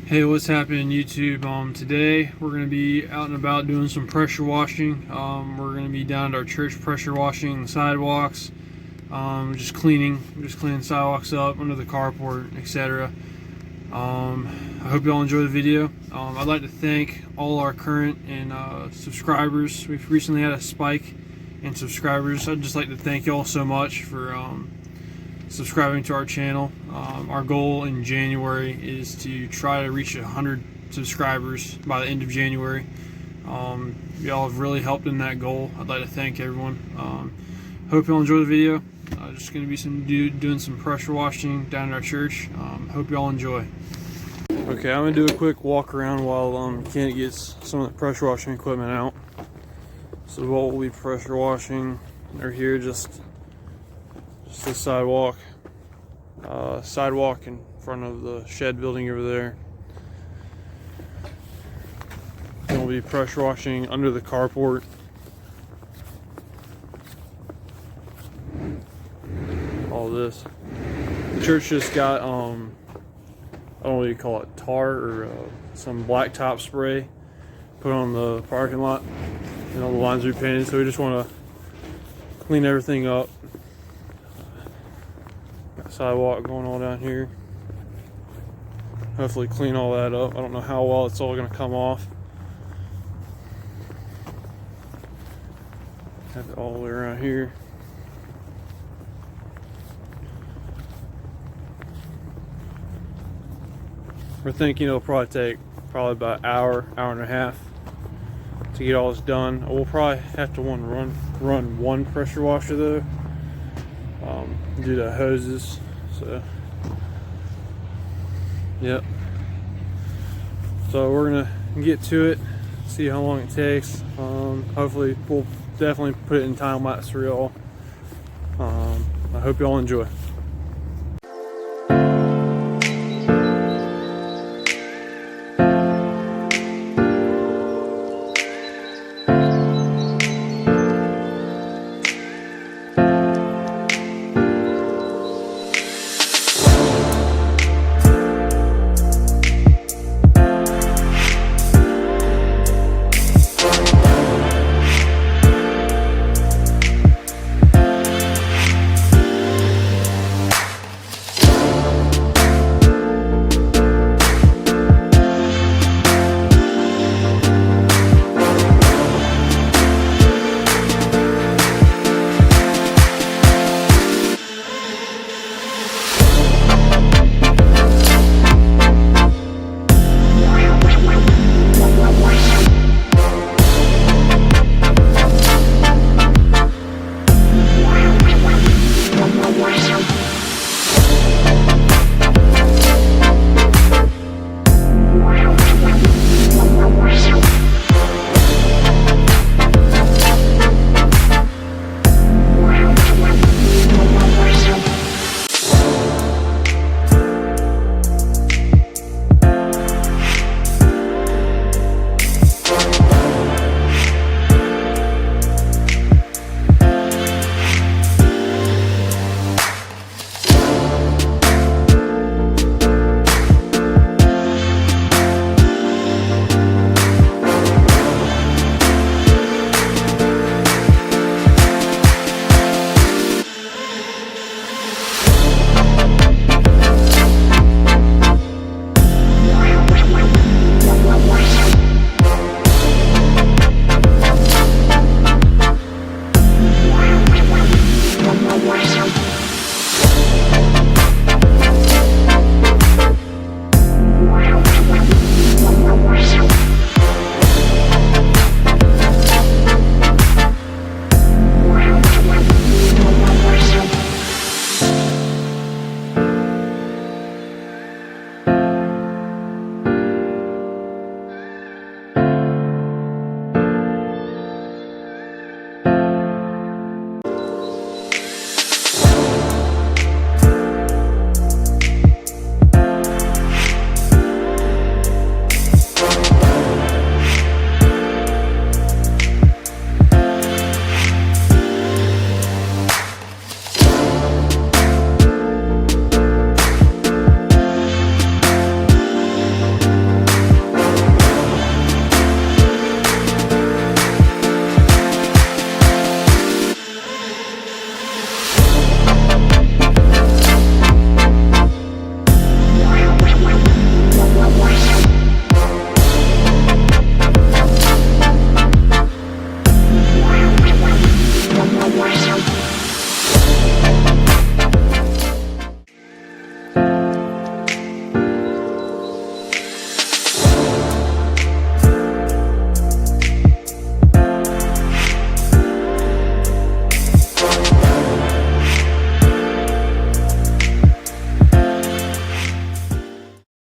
Hey, what's happening YouTube? Today we're going to be out and about doing some pressure washing. We're going to be down at our church pressure washing the sidewalks, just cleaning sidewalks up under the carport, etc. I hope you all enjoy the video. I'd like to thank all our current and subscribers. We've recently had a spike in subscribers. I'd just like to thank you all so much for subscribing to our channel. Our goal in January is to try to reach 100 subscribers by the end of January. Y'all have really helped in that goal. I'd like to thank everyone. Hope you'll enjoy the video. Just going to be doing some pressure washing down at our church. Hope y'all enjoy. Okay, I'm going to do a quick walk around while Kent gets some of the pressure washing equipment out. So what we'll be pressure washing are here, just the sidewalk in front of the shed building over there. Then we'll be pressure washing under the carport. All this. The church just got I don't know what you call it, tar or some blacktop spray put on the parking lot, and all the lines are repainted, so we just want to clean everything up. Got sidewalk going all down here. Hopefully clean all that up. I don't know how well it's all going to come off. Have it all the way around here. We're thinking it'll probably take about an hour and a half to get all this done. We'll probably have to run one pressure washer though, due to hoses. So yep. So we're gonna get to it, see how long it takes. Hopefully we'll definitely put it in time lapse for y'all. I hope y'all enjoy.